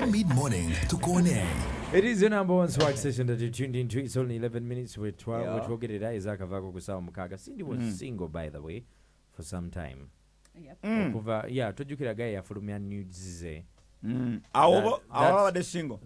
mid-morning to Cornet. It is the number one swag session that you tuned into. It's only 11 minutes with 12. Yeah. Which we'll get it. Isaac Avago Kusawa Mukaga. Cindy was single, by the way, for some time. Yep. Yeah, Tojukira guy Afurumia New Zzina. The single.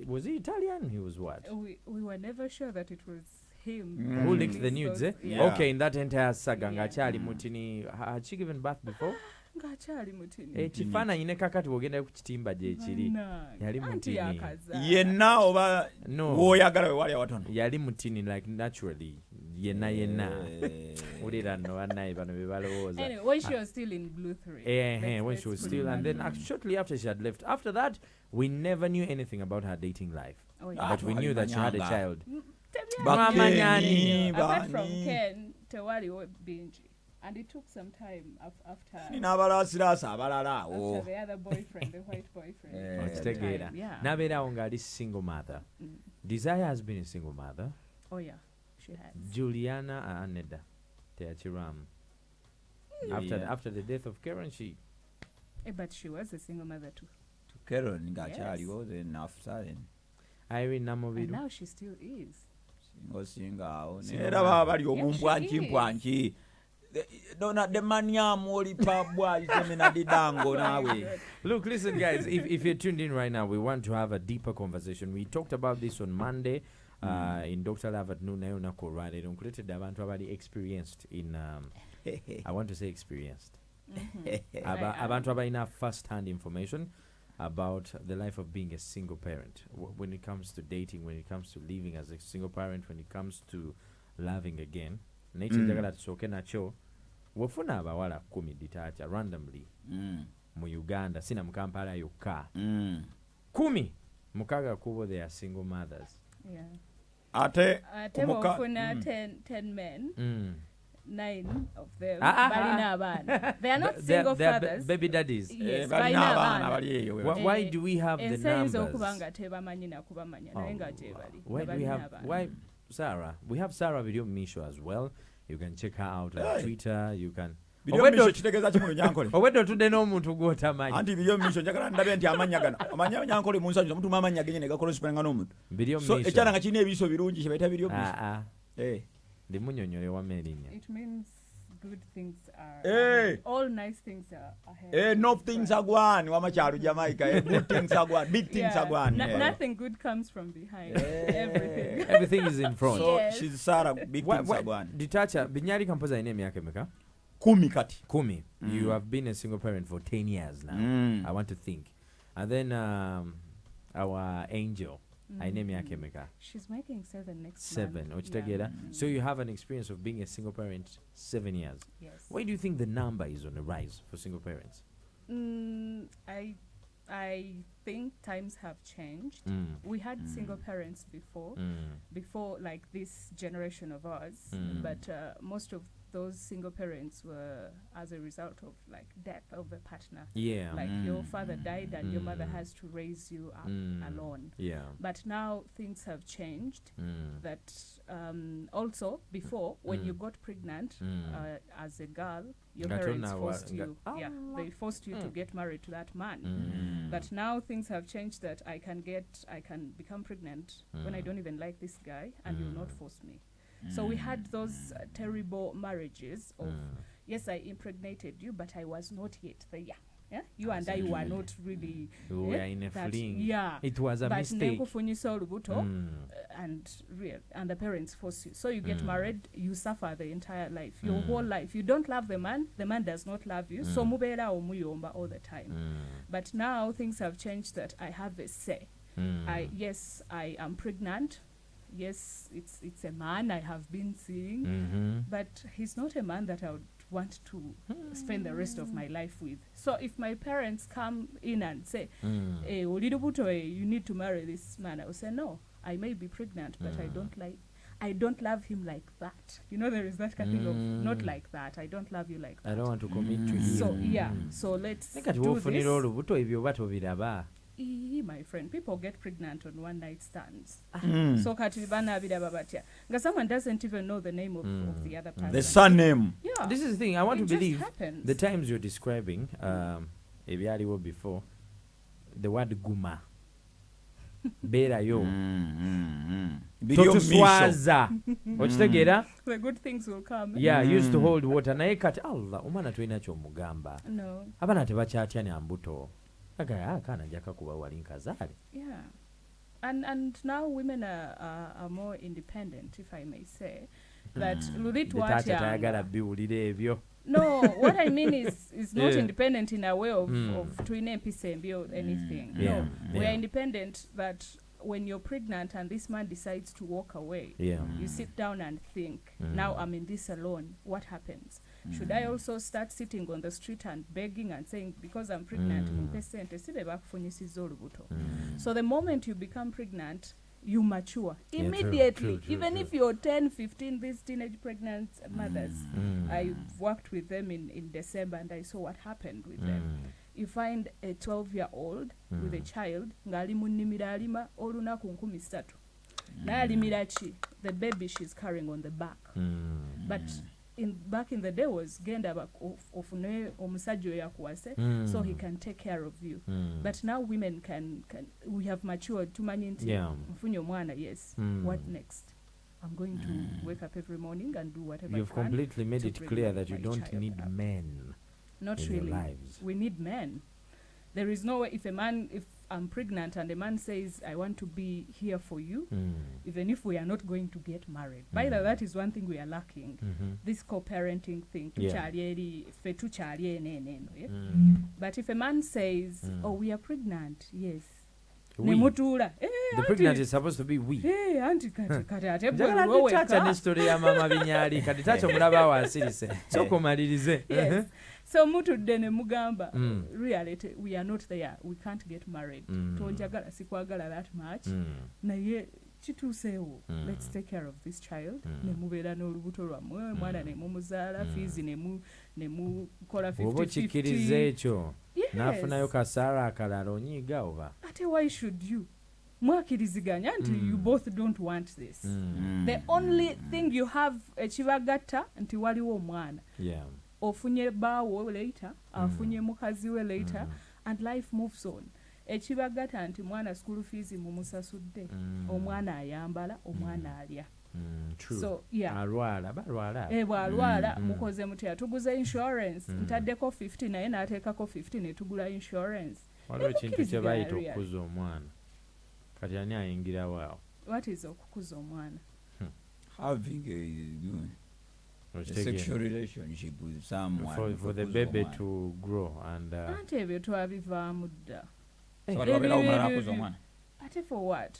Was he Italian? He was what? We were never sure that it was him. Who leaked the nudes, eh? Yeah. Okay, in that entire saga, Yeah. Ngachali Mutini, had she given birth before? Ngachali mutini. Chifana ine kakati wogenda kuchitimba je chiri. Yali mutini. Yenna oba No. woyagala we wali awatono. Yali mutini like naturally. Yenna. Ulira no anai bano bebalowoza. Anyway, when she was still in Blue 3. When she was still, and then shortly after she had left. After that, we never knew anything about her dating life. Oh, yeah. But we knew that she had a child. Apart from Ken, Tewali was binge. And it took some time after the other boyfriend, the white boyfriend. Yeah. Nabera Ongali single mother. Desire has been a single mother. Oh yeah, she has. Juliana Aneda Teachiram. After the death of Karen, she. But she was a single mother too. Karen Ngachali was enough silent. Irene Namovidu. And now she still is. Single. Era baba lyo mumpwanchi. The mania moli pabwa izemena didango nawe. Look, listen, guys. If you're tuned in right now, we want to have a deeper conversation. We talked about this on Monday in Dr. Love at noon. I created abantu abali experienced in. I want to say experienced. Abantu abali enough first-hand information about the life of being a single parent. When it comes to dating, when it comes to living as a single parent, when it comes to loving again. Nature jagala tusoke nacho wofuna abawala 10 Detacha randomly mu Uganda sina mu Kampala yokka 10 mukaga kubo they are single mothers. Yeah. Ate wofuna 10 men. 9 of them balina abana. They are not single fathers. Baby daddies. Yes, balina abana. Why do we have the numbers? Why do we have Sarah? We have Sarah Video Misho as well. You can check her out on Twitter. You can. Video kitegeza kimu nyankole. Obeddo tudde n'omuntu gw'otamanyi. Anti video misho njagala ndabe nti amanya gano. Amanya nyankole mu nsajja omuntu amanya genye ne gakola sipenga n'omuntu. Video so misho. ekyana nga kirina ebiso birungi kye bayita video misho. Ndi munnyonnyole wa Merinya. It means good things are all nice things are ahead. No things are gone. Wamacharu Jamaica. Good things are gone. Big things are gone. Nothing good comes from behind. Everything is in front. So she's Sarah. Big things are gone. Detacha, binyari kampoza ine myaka emeka? 10 kati. 10. You have been a single parent for 10 years now. I want to think. And then our angel. She's making 7 next 7 month. together. So you have an experience of being a single parent 7 years. Yes. Why do you think the number is on the rise for single parents? I think times have changed. We had single parents before like this generation of ours, but most of those single parents were as a result of like death of a partner. Yeah. Like your father died and your mother has to raise you up alone. Yeah. But now things have changed. That also before when you got pregnant as a girl, your parents forced you. They forced you to get married to that man. But now things have changed that I can become pregnant when I don't even like this guy and you'll not force me. So we had those terrible marriages of, yes, I impregnated you, but I was not yet there. Yeah? You and I were not really... We were in a fling. Yeah. It was a mistake. And the parents force you. So you get married, you suffer the entire life, your whole life. You don't love the man does not love you. So mubera omuyomba all the time. But now things have changed that I have a say. Yes, I am pregnant. Yes, it's a man I have been seeing, but he's not a man that I would want to spend the rest of my life with. So if my parents come in and say, hey, you need to marry this man, I will say, no, I may be pregnant, but I don't love him like that. You know, there is that kind of thing of not like that. I don't love you like that. I don't want to commit to you. So, so let's do this. My friend, people get pregnant on one night stands. So someone doesn't even know the name of the other person. The surname. Yeah. This is the thing. I want to believe happens. the times you're describing, before, the word guma. Beerayo. Totuswaza. Okitegera? The good things will come. Yeah, used to hold water. Naye kati Allah omwana tulina ky'omugamba. No. Abaana tebakyatya ne mbuto. Agaya kana njaka kuba wali nkazale. Yeah. And now women are more independent, if I may say. That Detacha tayagala biwulira ebyo. No, what I mean is not independent in a way of twin empissembio or anything. No, we are independent that when you're pregnant and this man decides to walk away, you sit down and think, now I'm in this alone, what happens? Should I also start sitting on the street and begging and saying, because I'm pregnant, so the moment you become pregnant, you mature immediately. True, even if you're 10, 15, these teenage pregnant mothers, I worked with them in December and I saw what happened with them. You find a 12-year-old with a child, the baby she's carrying on the back. But back in the day was genda of omusajja yakuwase, so he can take care of you. But now women can we have matured to mfunyo mwana. Yes, what next? I'm going to wake up every morning and do whatever. You've completely made it clear that you don't need men. Not in really. Your lives. We need men. There is no way if I'm pregnant and a man says, I want to be here for you, even if we are not going to get married. By the way, that is one thing we are lacking. This co-parenting thing. But if a man says, oh, we are pregnant, yes. The pregnant is supposed to be we. Yes. So mutudde ne mugamba, reality, we are not there. We can't get married. Tonjagala sikwagala that much. Naye kituuseewo. Let's take care of this child. Ne mubeera n'olubuto lwammwe, mwana ne mumuzaala, fees ne mukola 50-50. Oba okikkiriza ekyo. N'afunayo kasaara akalala onyiiga oba. Ate why should you? Mwakiriziganya nti you both don't want this. The only thing you have ekibagatta nti waliwo omwana. Yeah. Ofunye baawo later, afunye mukazi we later, and life moves on. Ekibagata nti mwana school fees mumusasudde, omwana ayambala, omwana alya. True. So, yeah. Alwala. Bw'alwala, mukoze mutya, tuguze insurance, ntaddeko 50 naye n'ateekako 50 ne tugula insurance. Waliwo ekintu kye bayita okukuza omwana. Kati ani ayingirawo awo? What is okukuza omwana? Having a sexual relationship with someone for the baby to grow and ante ebyo twabivaamu dda. Ate for what?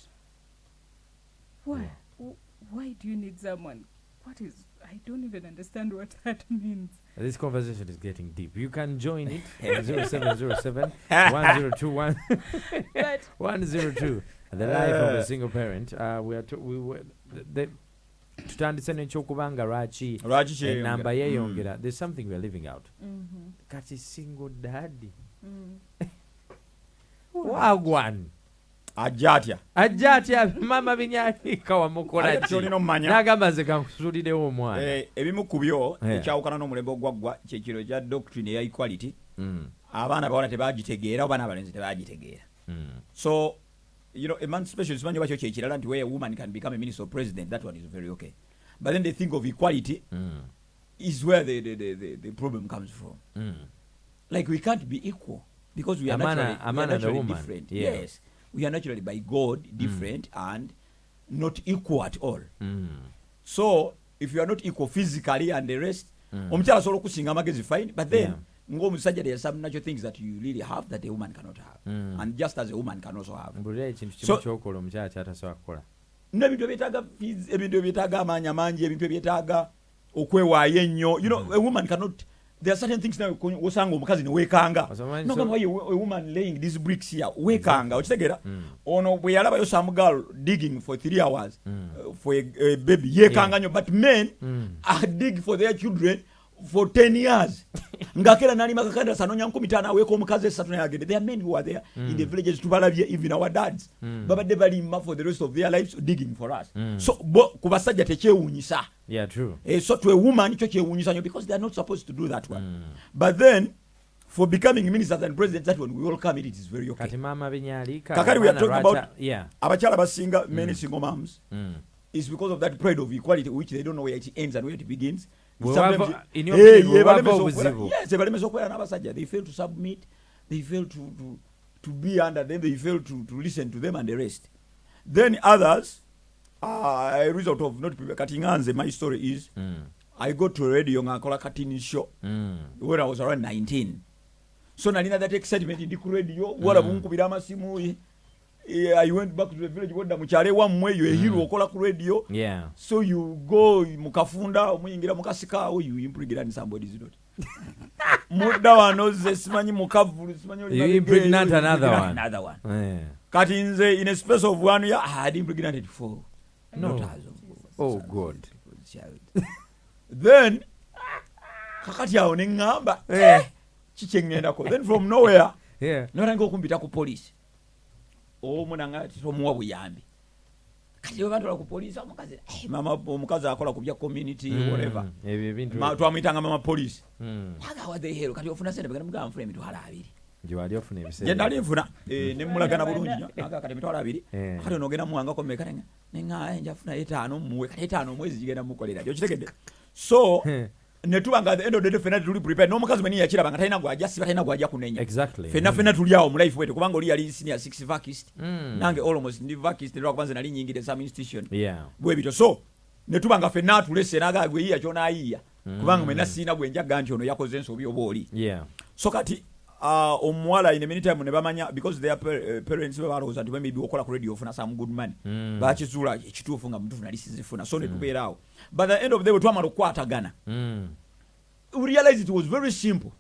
Why do you need someone? What is, I don't even understand what that means. This conversation is getting deep. You can join it 0707 1021 102. The life of a single parent. Tutandise n'ekyokubanga lwaki enamba yeeyongera. There's something we're living out. Kati single daddy. Wagwan. Ajatya mama binyalika wamukola ki. N'agamba nze kankusuulirewo omwana. Ebimu ku byo ekyawukana n'omulembe ogwaggwa kyekiro kya doctrine eya equality. Abaana bawala tebagitegeera oba n'abalenzi tebagitegeera. So emancipation simanyi bakyo kyekirala nti where a woman can become a minister or president, that one is very okay. But then they think of equality is where the problem comes from. Like we can't be equal because we are naturally different. Yeah. Yes, we are naturally by God different and not equal at all. So if you are not equal physically and the rest, omukyala asobola okusinga amagezi fine, but then ng'omusajja there are some natural things that you really have that a woman cannot have, and just as a woman can also have. So ky'okola omukyala ky'atasobola kukola. N'ebintu ebyetaaga fees, ebintu ebyetaaga amaanyi amangi, ebintu ebyetaaga okwewaayo ennyo. You know, a woman cannot. There are certain things now osanga omukazi ne weekanga. No kama a woman laying these bricks here weekanga. Okitegeera ono bwe yalabayo some girl digging for 3 hours for a baby yeekanga nnyo, but men are dig for their children for 10 years. Ngakera nali makakanda sanonya 15 aweko omukazi esatu naye agende. There are men who are there in the villages tubalabye, even our dads babadde balima for the rest of their lives digging for us. So ku basajja tekyewuunyisa. Yeah, true. So to a woman kyo kyewuunyisa nnyo because they are not supposed to do that one. But then for becoming ministers and presidents, that when we welcome it, it is very okay. Kati mama binyalika. Kakari, we are talking about yeah. abachala basinga, many single moms. It's because of that pride of equality, which they don't know where it ends and where it begins. In your opinion, yes, they fail to submit, they fail to be under them, they fail to listen to them and the rest. Then others, a result of not cutting hands, my story is, I go to a radio ngakola cutting show when I was around 19. So nalina that excitement in the radio, wala munkubira amasimu. I went back to the village wenda muchale wamwe you a hero okola ku radio. Yeah. So you go mukafunda omuyingira mukasika you impregnate somebody's daughter. Muda wanoze simanyi mukavulu simanyi you impregnate another one. Yeah. Kati nze in a space of 1 year I had impregnated 4. No. Oh God. Then kakati awo nengamba chichengendako. Then from nowhere notanga okumpita ku police. Munanga tomuwa buyambi. Kati abantu ku police omukazi mama omukazi akola ku bya community whatever. Twamuyitanga mama police. Aga wa the hero kati ofuna sente bagana mugamba mfuna emitwalo 2. Jiwali ofuna ebisente. Je ndali nfuna ne mulagana bulungi nnyo. Aga kati emitwalo 2. Kati onogenda muwanga ko meka nenga njafuna 5 muwe kati 5 mwezi jigenda mukolera. Yo kitegedde. So netubanga at the end of the day fena tuli prepare no mukazi meni yakira banga talina gwaja siba talina gwaja kunenya exactly fena tuli awo mu life wetu kubanga oli yali senior 6 vacist nange almost ndi vacist ndwa kubanza nali nyingide some institution bwe bito so netubanga fena tulese naga gwe yiya chona ayiya kubanga mena sina gwenja ganti ono yakoze ensobi oboli so kati omwala in a many time ne bamanya because their parents were always and maybe okola ku radio ofuna some good money bakizula ekituufu nga mutufu nali sizifuna so ne tubeerawo but at the end of the day twamala okukwatagana we realized it was very simple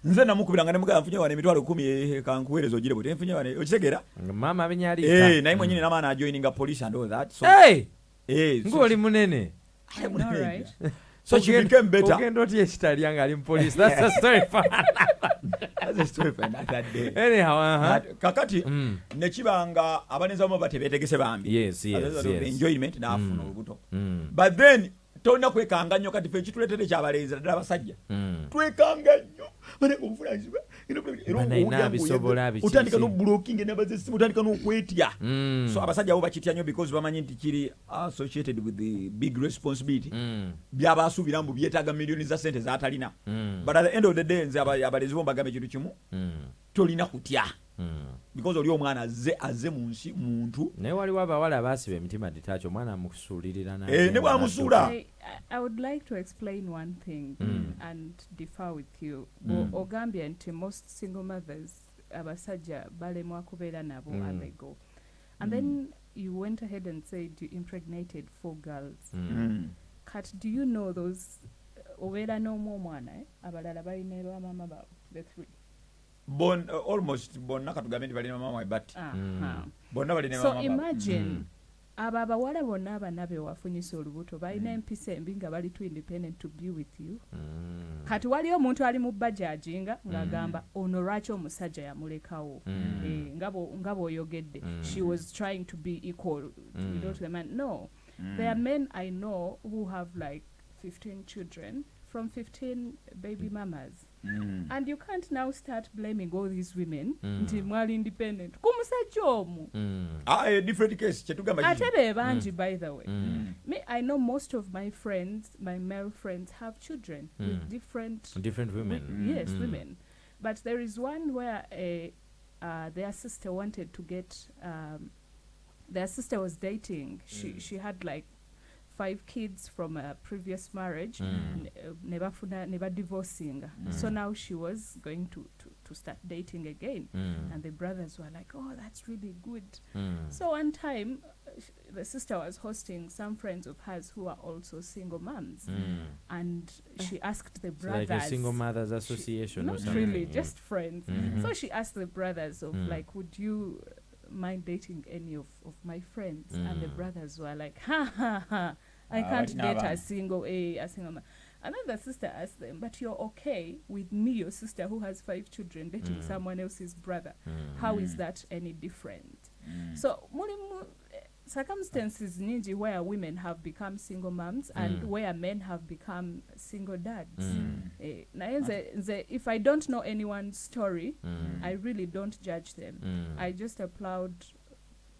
nze namukubiranga ne mugamba mfunye wane emitwalo 10 kankuwerezo ogire bwe tenfunye wane okitegera mama abinyalika naye mwenyine namana joininga police and all that so ngoli munene right. So she became better. Ogendo tie chitalianga ali police. That's a story for that's a story for another day. Anyhow, kakati nekibanga abaneza mu batebetegese bambi. Yes. Enjoyment na afuna olubuto. But then tonna kwekanga nnyo kati fe kituletede kyabalenzi ddala basajja. Twekanga nnyo. Bane okufulanziba. Utandika no blocking n'abazesi utandika no kwetya. So abasajja bo bakitya nnyo because bamanyi nti kiri associated with the big responsibility. Byabasubira mbu byetaga millions za sente za atalina. But at the end of the day nze abalezi bo mbagambe kintu kimu. Tolina kutya. Because oli omwana azze mu nsi muntu. Ne waliwo abawala abasiba emitima Detacha omwana amukusuulirira na. Ne bwamusuula. I would like to explain one thing and differ with you. Ogambye nti most single mothers abasajja balemwa kubeera nabo and they go. And then you went ahead and said you impregnated 4 girls. Kat, do you know those obeera n'omu omwana abalala balina lwa mama baabwe the 3? Almost bonna katugambe balina mama but bonna balina mama. So imagine aba abawala bonna abanabe wafunyisa olubuto balina empisa embi nga bali too independent to be with you. Kati wali omuntu ali mu bajajinga ngagamba ono lwaki omusajja yamulekawo ngabo oyogedde she was trying to be equal to the man. No, there are men I know who have like 15 children from 15 baby mamas. And you can't now start blaming all these women nti mwali independent kumusajja omu a different case chetugamba atebe banji by the way. Me, I know most of my friends, my male friends, have children with different women. Yes, women. But there is one where their sister wanted to get their sister was dating. She had like 5 kids from a previous marriage, never divorcing. So now she was going to start dating again. And the brothers were like, oh, that's really good. So one time, the sister was hosting some friends of hers who are also single moms. And she asked the brothers. So like a single mothers association not or something? Really, just friends. So she asked the brothers of like, would you mind dating any of my friends? And the brothers were like, ha, I can't date a single man. And then the sister asked them, but you're okay with me, your sister who has 5 children, dating someone else's brother. How is that any different? So circumstances ninji where women have become single moms and where men have become single dads. If I don't know anyone's story, I really don't judge them. I just applaud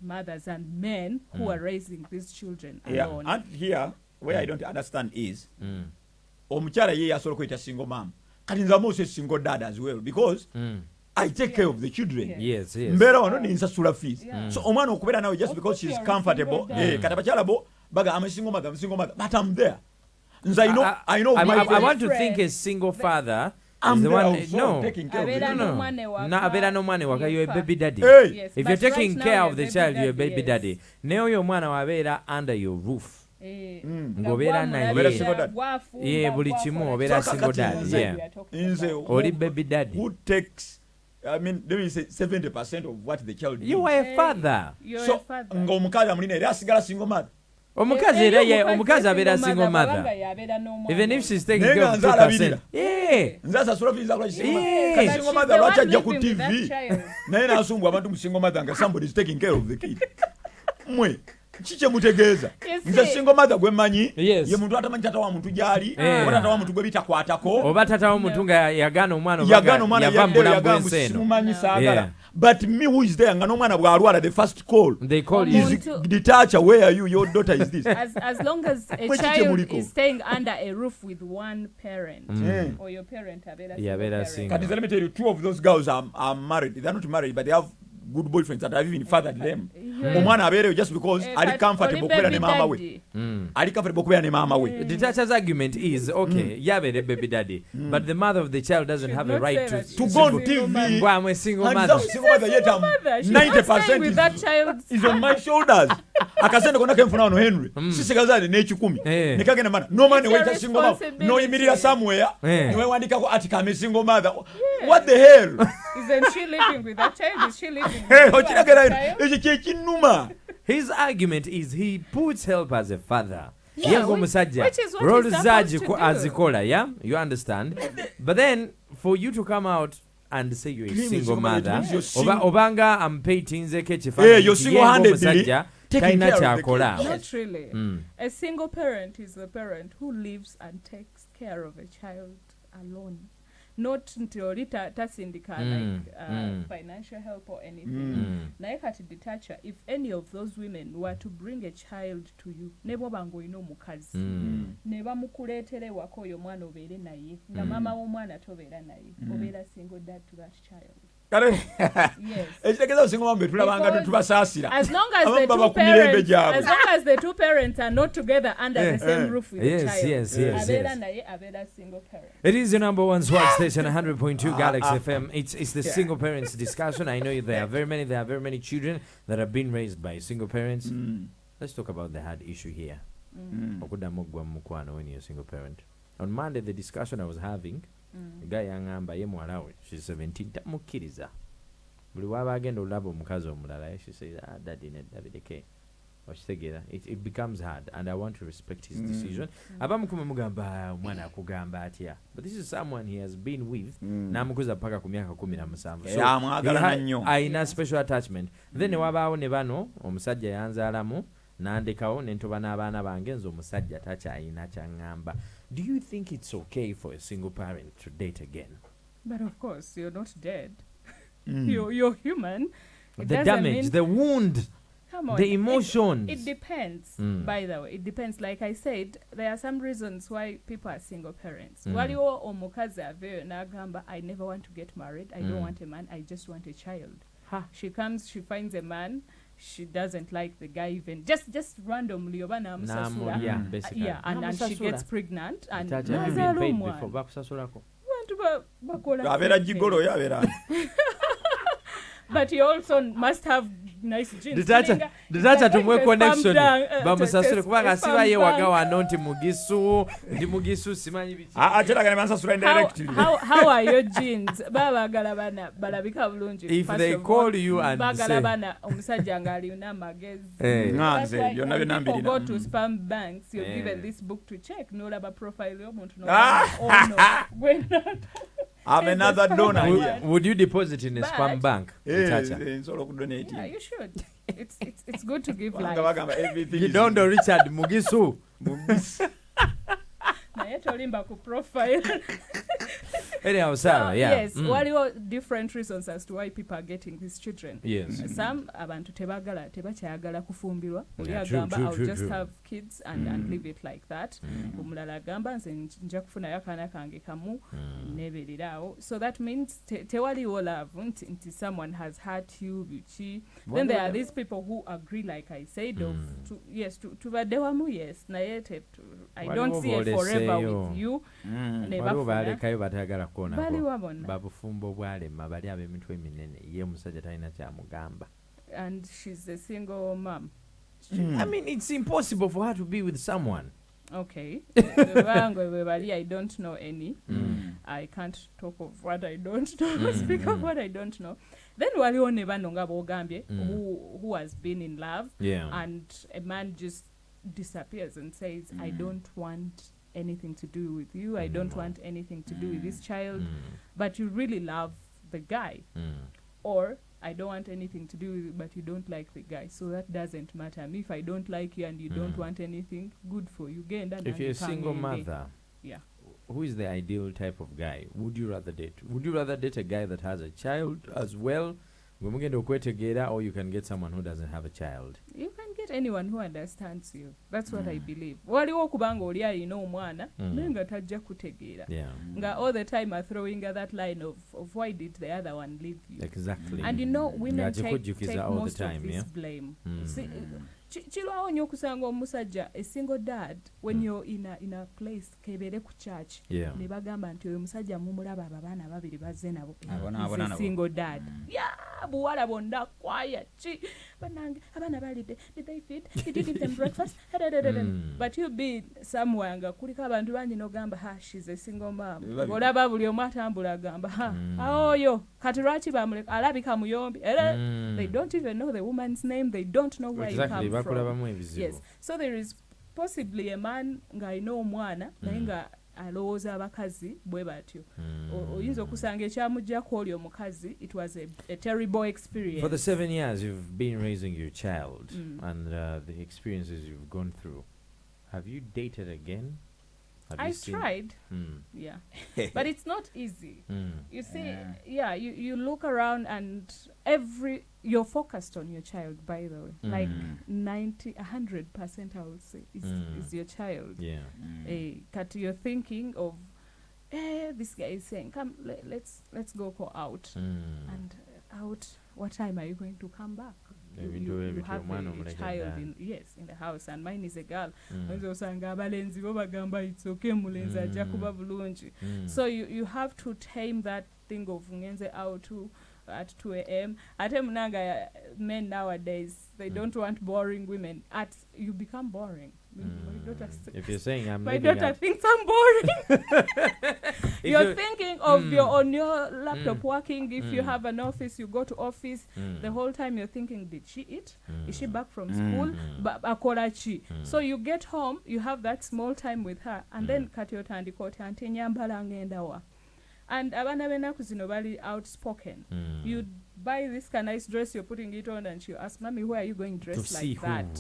mothers and men who are raising these children alone. And here where I don't understand is omukyala ye yasobola kweta single mom kati nze amu single dad as well because I take care of the children. Yes. Mbera wano ninsasula fees. So omwana okubeera nawe just because she's comfortable. Kati abakyala bo baga I'm a single mother, but I'm there. Nze I know I want to think a single father is the one taking care of the children. No, abera no mwana waka, you're a baby daddy. Hey. Yes, If but you're taking right care now of the you're child, baby you're a baby yes. daddy. Neo yo mwana wabera under your roof. Ngobera na Obera ye. single dad. Yeah, buli kimu obera single dad. Yeah. Nze Oli baby daddy. who takes let me say 70% of what the child You needs. are a father. You're So a father. ng'omukazi amulina era asigala single mother. Omukazi era ye omukazi abera single mother. Even if she's taking care of 2%. Yeah. Nze asasula fees akola single mother. Yeah. Kati But single she's mother the one lwaki ajja ku living with that TV child. naye n'asumbwa abantu mu single mother nga somebody is taking care of the kid. Mwe kiki mutegeeza You nze see. single mother gwe mmanyi Yes. ye muntu atamanyi tata wa muntu gyali oba tata wa muntu gwe bitakwatako Oba tata w'omuntu nga yagaana omwana yagana omwana yava mu bulamu yagamba bw'ensi eno. simumanyi saagala Yeah. but me who is there nga n'omwana bw'alwala the first call They call Omuntu- you. is Detacha, where are you, your daughter is this. As long as a Mwe kiki child muliko? is staying under a roof with one parent or your parent Yeah, single better parent. single. Kati let me tell you, 2 of those girls are married. They're not married, but they have good boyfriends that have even fathered them. Omwana abeereyo just because ali comfortable okubeera ne maama we. Ali comfortable okubeera ne maama we. Detacha's argument is okay, yabere baby daddy, but the mother of the child doesn't have a not right say to that To she's go on a single TV. mother. Well, I'm a single And mother. some single mother yet She's not staying 90% with that child. is on my shoulders. Akasente konna kenfuna wano Henry. Sisigazaale n'ekikumi. Eh. Ne kagenda mana. No man It's your wait a single mother. responsibility. No yimirira somewhere. Eh. Niwe wandikako ati I'm a single mother. What the hell? Isn't she living with that child? Is she living with Hey, you okiragala as a child? ekyo kye kinnuma. His argument is he puts help as a father. Yeah, Ye ng'omusajja which is what role he's zaji supposed to do. azikola, yeah? You understand? But then for you to come out and say you're a Being a single single mother, mother, it means you're obanga ampeitinzeko Hey, ekifaananyi you're nti ye single-handedly ng'omusajja taking talina care of the kyakola. kid. Not really. A single parent is a parent who lives and takes care of a child alone. Not until tasindika like financial help or anything. Naye kati Detacha, if any of those women were to bring a child to you, ne bw'oba ng'olina omukazi ne bamukuleetera ewaka oyo omwana obeere naye nga maama w'omwana tobeera naye obeera single dad to that child. Kale Yes. ekitegeeza osinga wambe tulabanga Because tetubasaasira. As long as Abamu the baba two ku mirembe parents, gyabwe. as long as the two parents are not together under the same roof with Yes, the child, yes, abeera yes. naye abeera single parent. It is the number one swag station, 100.2 Galaxy FM. It's the single parents discussion. I know there are very many children that have been raised by single parents. Let's talk about the hard issue here. Okuddamu gwa mu mukwano when you're a single parent. On Monday, the discussion I was having, the guy yangamba ye muwala we, she's 17, tamukkiriza. Buli waba agenda olaba omukazi omulala, she says, daddy nedabireke. Okitegeera, it becomes hard, and I want to respect his decision. Abamu kumugamba omwana akugamba atya, but this is someone he has been with n'amukuza paka ku myaka 17. So amwagala nnyo. ayina special attachment. Then wabaawo ne bano omusajja yanzaalamu n'andekawo ne ntoba n'abaana bange nze omusajja takyayina kyaŋŋamba. Do you think it's okay for a single parent to date again? But of course, you're not dead. You're human. It The doesn't damage, mean- the wound, Come on. the emotions. It depends, by the way. It depends. Like I said, there are some reasons why people are single parents. Waliwo omukazi aveyo n'agamba, I never want to get married. I don't want a man. I just want a child. She comes, she finds a man. She doesn't like the guy even. Just randomly. Oba namusasula. Yeah, basically. Yeah, and she gets pregnant. And Have you nazaala been paid omwana. before? Bakusasulako? Abantu bakola Abeera something. gigolo oyo abeera. But he also must have nice genes. Detacha tumwe connection bamusasule Bamusasule kubanga siba ye waga wano nti mugisu simanyi biki. Kyeraga ne bansasula indirectly. How are your genes? Babagala bana balabika bulungi. If First they of call all, you and bagala say bana omusajja nga alina amagezi. Nganze That's why byonna when byonna people mbirina. go to spam banks, you're given this book to check. N'olaba profile y'omuntu Ah! n'olaba ono. I'm another donor Would- here. Would you deposit in a But- spam bank? Detacha? Nsobola okudonate. Yeah, you should. It's good to give Kubanga life. bagamba everything You is- don't know Richard Mugisu. Naye tolimba ku profile. Anyhow, Sarah, yeah. Yes, waliwo different reasons as to why people are getting these children. Yes. Some abantu tebakyagala kufumbirwa. Oli Yeah, true, agamba true, I'll true, just true. have kids and leave it like that. Omulala agamba nze nja kufunayo akaana kange kamu nebeererawo. So that means tewaliwo love nti someone has hurt you biki. Then there are these people who agree, like I said, of tubadde wamu, yes, naye I don't see it forever with you. Ne Waliwo bafuna. balekayo batayagala kukoonako. Baliwo bonna. Babufumbo bwalema bali ab'emitwe eminene ye omusajja talina kyamugamba. And she's a single mom. I mean, it's impossible for her to be with someone. Okay. I don't know any. I can't talk of what I don't know, speak of what I don't know. Then waliwo ne bano nga bogambye who has been in love, Yeah. and a man just disappears and says, I don't want anything to do with you, I don't want anything to do with this child, but you really love the guy. Or I don't want anything to do with it, but you don't like the guy, so that doesn't matter. Me, if I don't like you and you don't want anything, good for you. If you're a single mother, yeah. who is the ideal type of guy? Would you rather date? Would you rather date a guy that has a child as well? Or you can get someone who doesn't have a child. You can get anyone who understands you. That's what I believe. Waliwo kubanga oli alina omwana naye nga tajja kutegeera. Yeah. Nga all the time are throwing that line of why did the other one leave you? Exactly. And you know, women take all the most time, of this yeah? blame. See, kirwawo nnyo okusanga omusajja a single dad when you're in a place kebeere ku church Yeah. ne bagamba nti oyo musajja mumulaba abaana babiri bazze nabo. Abona He's a single dad. Yeah, buwala bonna kwaya ki banange abaana balidde, did they feed, did you give them breakfast? But you be somewhere nga kuliko abantu bangi n'ogamba she's a single mom. Olaba buli omu atambula agamba oyo kati lwaki bamuleka alabika muyombi. They don't even know the woman's name, they don't know where you come from. Yes, so there is possibly a man ng'alina omwana naye nga alowooza abakazi bwe batyo. Oyinza okusanga ekyamuggyako oli omukazi, it was a terrible experience. For the 7 years you've been raising your child and the experiences you've gone through, have you dated again? I tried, yeah, but it's not easy. You see, you look around and you're focused on your child, by the way. Like 100%, I would say, is your child. Yeah. Kat you're thinking of, this guy is saying, come, let's go out. And out, what time are you going to come back? You have a child in the house, and mine is a girl. Osanga abalenzi bo bagamba it's okay mulenzi ajja kuba bulungi. So you have to tame that thing of ngenze out at 2 a.m. Ate munanga men nowadays, they don't want boring women. You become boring. If you're saying my daughter thinks I'm boring. You're thinking of you're on your laptop working. If you have an office, you go to office. The whole time you're thinking, did she eat? Is she back from school? Akorachi. So you get home, you have that small time with her, and then katiotandikoti ante nyambala ngenda wa. And abana benaku zino bali outspoken. You buy this nice dress, you're putting it on, and she asks, Mommy, where are you going dressed like that?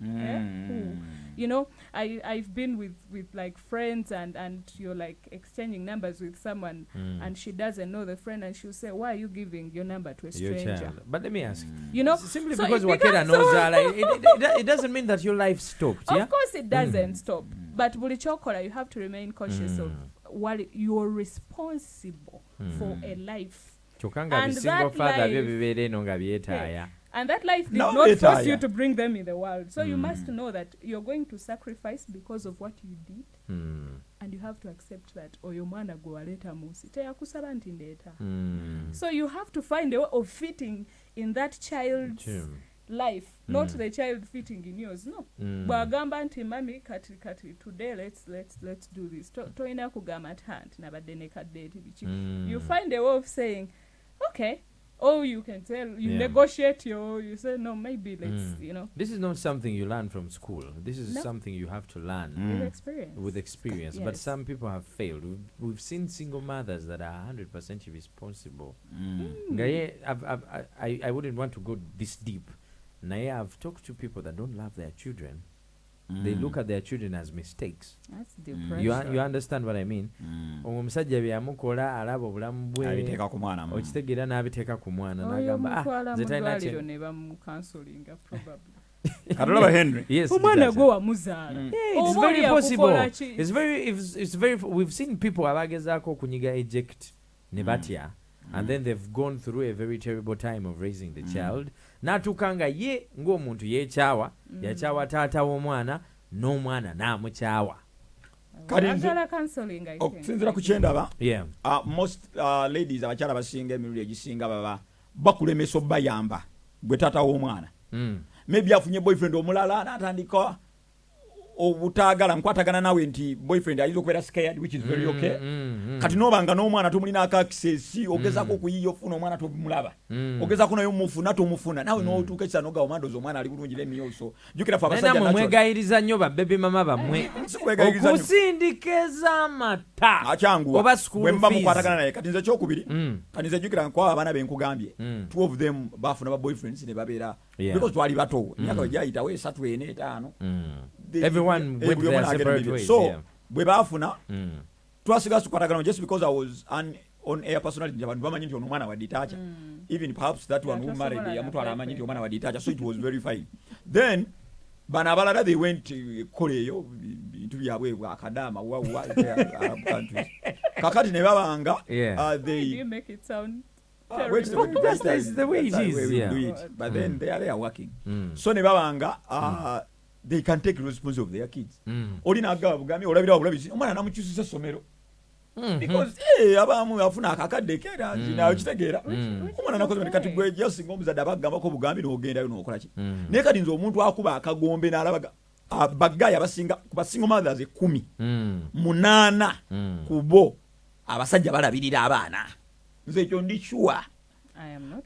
Who? You know, I've been with like friends and you're like exchanging numbers with someone and she doesn't know the friend and she'll say, why are you giving your number to a stranger? But let me ask, you know, simply so because Wakera knows it doesn't mean that your life stopped. Of course it doesn't stop, but buli chokola, you have to remain conscious of what you're responsible for a life. And that life, and that life did not force you to bring them in the world. So you must know that you're going to sacrifice because of what you did. And you have to accept that. Oyo mwana go aleta musi. Teyakusaba nti ndeta. So you have to find a way of fitting in that child's life, not the child fitting in yours. No. Bwagamba nti mami kati today let's do this. Toina kugama tant nabadde nekadde bichi. You find a way of saying, okay, Or you can tell, you negotiate you say, no, maybe let's, you know. This is not something you learn from school. This is No. something you have to learn With experience. But Yes. some people have failed. We've seen single mothers that are 100% irresponsible. Ngaye, I wouldn't want to go this deep. Naye, I've talked to people that don't love their children. They look at their children as mistakes. That's depression. You understand what I mean? Omusajja byamukola alaba obulamu bwe abiteeka ku mwana okitegeera n'abiteeka ku mwana Oyo n'agamba mutwala mu nze talina ddwaliro kye-" ne bamukansolinga probably. katolaba henry Yes, omwana Detacha. gwe wamuzaala. It's Oba very oli possible. akukola ki? It's very. We've seen people abagezaako okunyiga eject ne batya, and then they've gone through a very terrible time of raising the child. N'atuuka nga ye ng'omuntu yeekyawa, yakyawa taata w'omwana, n'omwana n'amukyawa. Agala counseling, I think. okusinziira ku kyendaba Yeah. Most ladies abakyala abasinga emirundi egisinga baba bakulemesa obbayamba gwe taata w'omwana maybe afunye boyfriend omulala n'atandika obutaagala nkwatagana nawe nti boyfriend ayinza okubeera scared, which is very okay. Kati n'obanga n'omwana tomulinaako access, ogezaako okuyiya ofuna omwana tomulaba, ogezaako naye omufuna tomufuna, nawe n'otuuka ekisa n'ogawa omandozi omwana ali bulungi n'emyoso. Jjukira ffe abasajja Naye mwegayiriza nnyo babebi mama bammwe okusindika ez'amata akyanguwa oba school bwe muba fees. mukwatagana naye. Kati nze kyokubiri, kati nze jjukira nkwaba abaana be nkugambye, two of them bafuna ba boyfriends ne babeera because twali bato, emyaka bwe gyayitawo 3, 4, 5. Everyone went their separate ways. So Yeah. bwe baafuna twasigaza tukwatagana just because I was on air personality, abantu bamanyi nti ono mwana wa Detacha. Even perhaps that one who married yamutwala amanyi nti omwana wa Detacha, so it was very fine. Then bana abalala they went kola eyo bintu byabwe akadama wa Arab countries. Kakati ne babanga Do you make it sound That's the way it is, yeah. But then they are working. So ne babanga they can take responsibility of their kids. Oli nagaba bugambi olabira bulabisi omwana namukyusisa somero. Because abamu afuna akakadde kera Zzina okitegeera. Omwana nakoze kati gwe just ngomuzadde abagamba ko bugambi n'ogendayo n'okola ki. Naye kati nze omuntu akuba akagombe n'alabaga abagaya abasinga ku basingo mothers 10 8 kubo abasajja balabirira abaana. Nze ekyo ndikyuwa.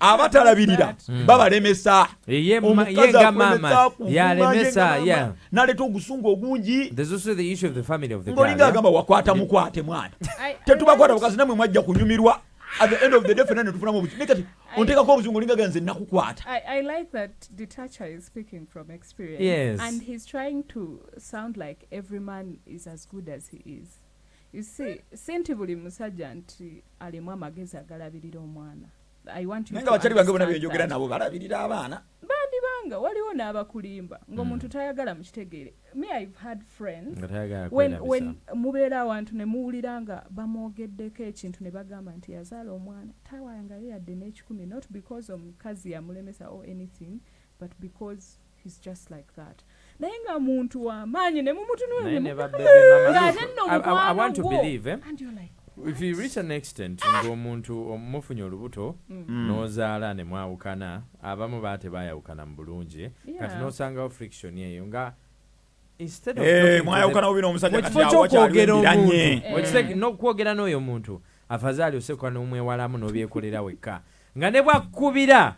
Abatalabirira babalemesa. Yenga mama yalemesa, yeah. Naleta ogusungu ogungi. There's also the issue of the family of the Ngolinga girl. agamba wakwata mukwate mwana. Tetubakwata bukazi namwe mwajja kunyumirwa. At the end of the day fenane tufunamu obuti. Nekati onteka ko obuzungu linga ganze nakukwata. I like that Detacha is speaking from experience. Yes. And he's trying to sound like every man is as good as he is. You see, senti buli musajja nti alimu amagezi agalabirira omwana. I want you Nenga to bachali bange bona understand byenjogera that. nabo balabirira abaana. Bandi banga waliwo n'abakulimba ng'omuntu tayagala mukitegeere. Me, I've had friends when mubeera awantu ne muwulira nga bamwogeddeko ekintu ne bagamba nti yazaala omwana tawanga yadde n'ekikumi, not because omukazi yamulemesa or anything, but because he's just like that. Naye nga muntu w'amaanyi ne mumutunuulira I want to believe, and you're like, if you reach an extent ng'omuntu omufunye olubuto n'ozaala ne mwawukana, abamu baate baayawukana mu bulungi, kati n'osangawo friction eyo nga instead of mwayawukana obina omusajja kati awakyali omuntu n'okwogera n'oyo muntu afazaali osekwa n'omwewalamu n'obyekolera wekka nga ne bwakkubira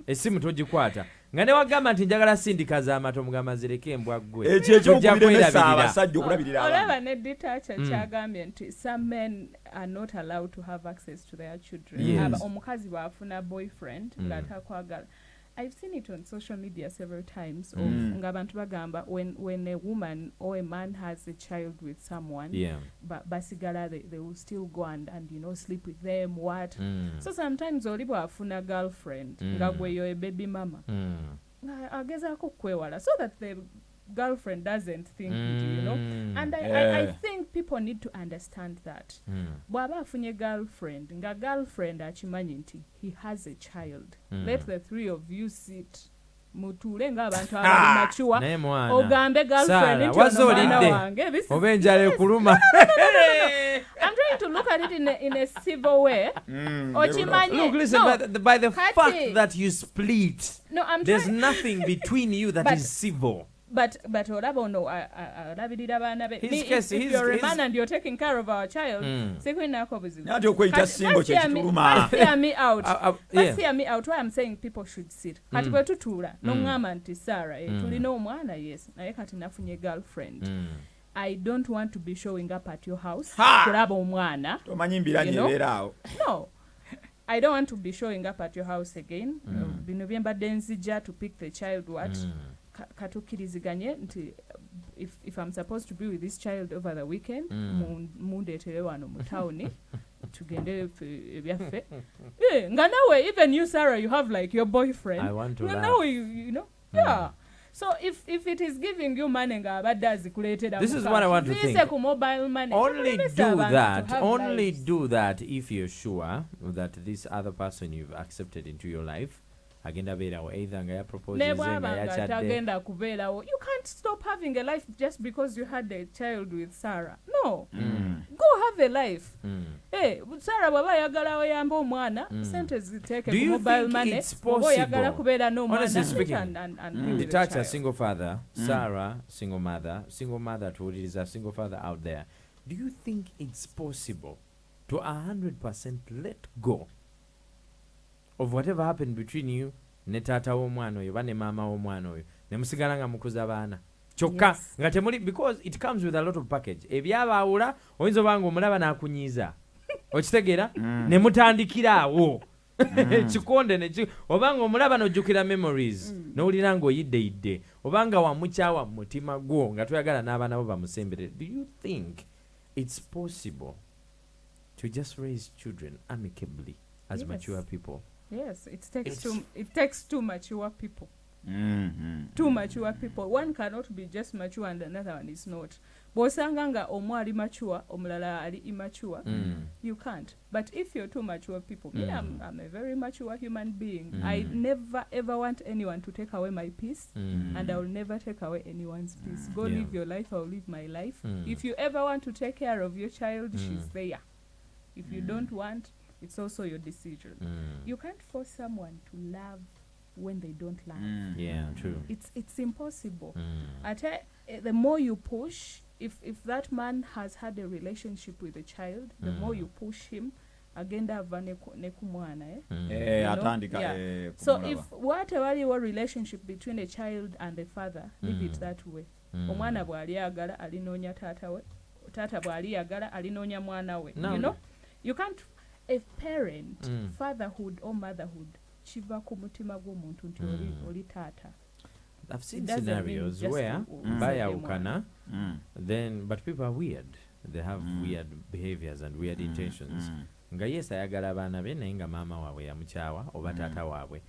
essimu togikwata nga ne wagamba nti njagala sindika z'amata omugamba zireke embwa ggwe ekyo ekyokubirimesa abasajja okulabirira olaba ne Detacha kyagambye nti some men are not allowed to have access to their children. Yes. Omukazi bw'afuna boyfriend nga takwagala. I've seen it on social media several times of nga abantu bagamba when a woman or a man has a child with someone, basigala they will still go and sleep with them, what. So sometimes oli bw'afuna girlfriend nga gwe yo a baby mama agezaako kwewala so that the girlfriend doesn't think it, and I think people need to understand that bw'aba afunye girlfriend nga girlfriend akimanyi nti he has a child, let the three of you sit mutuule ng'abantu abali machuwa ogambe girlfriend nti ono mwana wange oba enjala ekuluma. I'm trying to look at it in a civil way. Look, listen, by the fact that you split, there's nothing between you that is civil. But olaba ono alabirira baana be. If you're a man and you're taking care of our child, sekwinako buzibu. Nati okweyita single kye kituluma. Hear me out. Yeah. Hear me out. Why I'm saying people should sit. Kati bwe tutuula n'oŋŋamba nti Sarah tulina omwana yes naye kati nafunye girlfriend. I don't want to be showing up at your house. Kulaba omwana. Tomanyi mbiranye ebeera awo. No. I don't want to be showing up at your house again. Bino bye mbadde nzija to pick the child what. Katukiriziganye nti if I'm supposed to be with this child over the weekend mundeetere wano mu town tugende ebyaffe nga nawe even you Sarah you have like your boyfriend I want to laugh. Now you know yeah so if it is giving you money nga abadde azikuleetera This is what I want to think. ku mobile money Only do that if you're sure that this other person you've accepted into your life agenda beerawo either nga yaproposes nga yachadde kubeerawo you can't stop having a life just because you had a child with Sarah no go have a life Sarah bwaba ayagala oyamba omwana sente ziteeke ku mobile money oba oyagala kubeera n'omwana Detacha single father Sarah single mother tuwuliriza single father out there do you think it's possible to 100% let go of whatever happened between you ne taata w'omwana oyo ba ne maama w'omwana oyo ne musigala nga mukuza baana kyokka nga temuli because it comes with a lot of package ebyabaawula oyinza obanga omulaba n'akunyiiza okitegeera ne mutandikira awo kikonde obanga omulaba n'ojjukira memories n'owulira ng'oyiddeyidde obanga wamukyawa mu mutima gwo nga toyagala n'abaana bo bamusembere do you think it's possible to just raise children amicably as mature people? Yes, it takes too mature people. Too mature people. One cannot be just mature and another one is not. Bosanga nga omu ali mature, omulala ali immature. You can't. But if you're two mature people, me, I'm a very mature human being. I never ever want anyone to take away my peace, and I will never take away anyone's peace. Go live your life, I'll live my life. If you ever want to take care of your child, she's there. If you don't want, it's also your decision. You can't force someone to love when they don't love. Yeah, true. It's impossible. The more you push, if that man has had a relationship with a child, the more you push him, agenda ava nekumwana atandika so if whatever your relationship between a child and a father, leave it that way. Omwana bwali agala alinoonya taata bwali agala alinoonya mwana we. You know, you can't. A parent, fatherhood or motherhood, chiva ku mutima gw'omuntu nti oli taata. I've seen scenarios where bayawukana, then but people are weird. They have weird behaviors and weird intentions. Nga yes ayagala abaana be naye nga maama waabwe yamukyawa oba taata waabwe.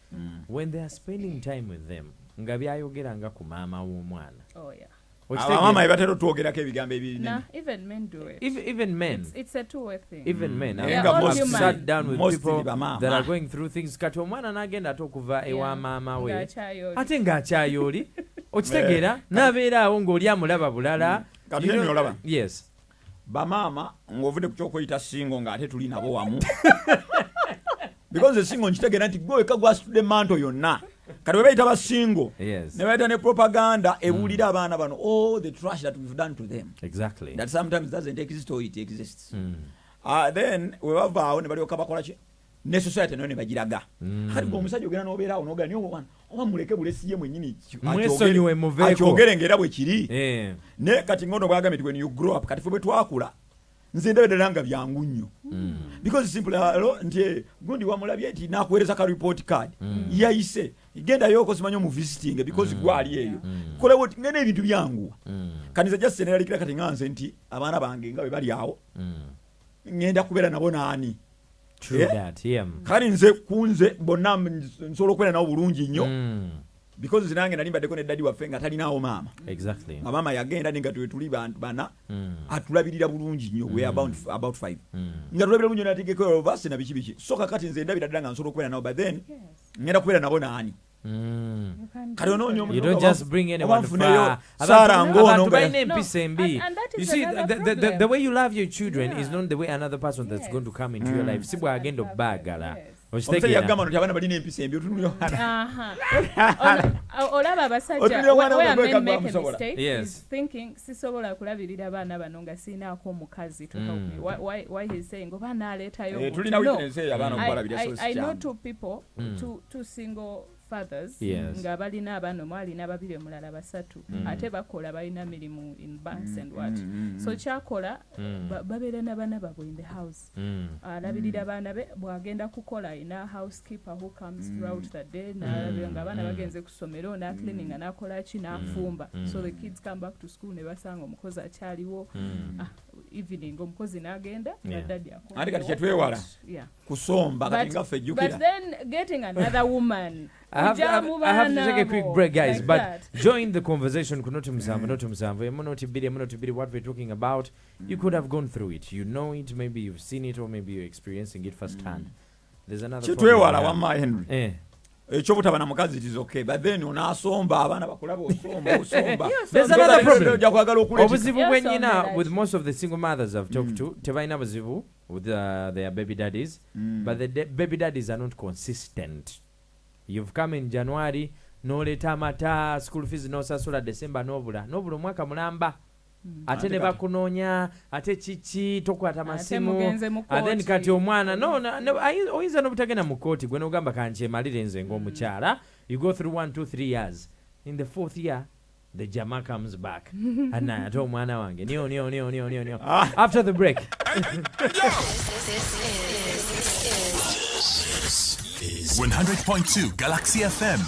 When they are spending time with them, nga byayogera nga ku maama w'omwana. Oh yeah. Mama ibatero tuogerako ebigambo ebinene. Nah, even men do it. Even men. It's a two-way thing. Even men. I've sat down with people that are going through things. Kati omwana n'agenda ate okuva ewa maama we. Ate ng'akyayoli. Okitegeera n'abeera awo ng'oli amulaba bulala. Kati olaba. Yes. Bamaama ng'ovudde ku ky'okweyita singo ng'ate tuli nabo wamu. Because the single nkitegeera nti gwe wekka gwasitudde manto yonna. Kati we bayita basingo ne bayita ne propaganda ebuulira abaana bano all the trash that we've done to them. Exactly. That sometimes doesn't exist or it exists. Then we bavaawo ne balyoka bakola ki ne society nayo ne bagiraga. Kati omusajja ogenda n'obeeraawo n'ogana niyo oba muleke bulesi ye mwennyini akyogere ng'era bwe kiri. Ne kati ngono bwagambye when you grow up kati ffe bwe twakula nze ndabedera nga byangu nnyo because simple nti gundi wamulabye nti nakuweereza ka report card yayise gendayo okosimanyo mu visiting because gwali eyo kolewo ngene ebintu byangu kaniza just seneralikira kati nganze nti abaana bange nga bwe bali awo ngenda kubeera nabo naani. True that, yeah. Kali nze kunze bonna nsobola okubeera nabo bulungi nnyo because zinange nali mbaddeko ne daddy waffe nga talinaawo maama. Exactly. Nga maama yagenda nga tuli bantu bana atulabirira bulungi nnyo we about 5 nga tulabirira bulungi nategeko obase na biki so kakati nze ndabira ddala nga nsobola okubeera nabo but then ngenda kubeera nabo naani. You don't just bring anyone from Sarah ngono you see the way you love your children is not the way another person that's going to come into your life. Sibwa agenda bagala omusajja yagamba nti abaana balina empisa embi otunulya olaba abasajja Otunulya omwana where we men gwekagwa make a musobola. mistake Yes. is thinking sisobola kulabirira abaana bano nga sinaako omukazi to help me. Why he's saying oba naaleetayo omuntu. tulina No. witness eyo abaana okubalabira so I know sikyamu. two people, two single fathers Yes. nga balina abaana omwe alina babiri omulala basatu ate bakola balina mirimu in banks and what so kyakola babeera n'abaana babwe in the house alabirira abaana be bw'agenda kukola alina housekeeper who comes throughout the day n'alabira nga abaana bagenze ku ssomero n'acleaninga n'akola ki n'afumba so the kids come back to school ne basanga omukozi akyaliwo evening omukozi n'agenda naddadi akola Ate kati kyetwewala kusomba kati but ngaffe ejjukira. then getting another woman I have to take a quick break, guys. like But that. join the conversation. Kunotu msambo. What we're talking about. You could have gone through it. You know it. Maybe you've seen it, or maybe you're experiencing it firsthand. There's another Kyetwewala problem. wamma Henry. Ekyobutaba na mukazi it is okay, but then onaasomba abaana bakulaba osomba. There's another problem. Ojja kwagala okuleka. Obuzibu Yes, bwenyina on the with most of the single mothers I've talked to, tebalina buzibu with their baby daddies, but the baby daddies are not consistent. You've come in January, n'oleeta amata, school fees n'osasula December n'obula omwaka mulamba. Ate ne bakunoonya, ate kiki tokwata masimu, mugenze mu and then kooti. kati omwana oyinza n'obutagenda mu kooti gwe n'ogamba kankyemaliire nze ng'omukyala. You go through 1, 2, 3 years. In the 4th year, the jama comes back. And ate omwana wange nio. After the break. This is 100.2 Galaxy FM.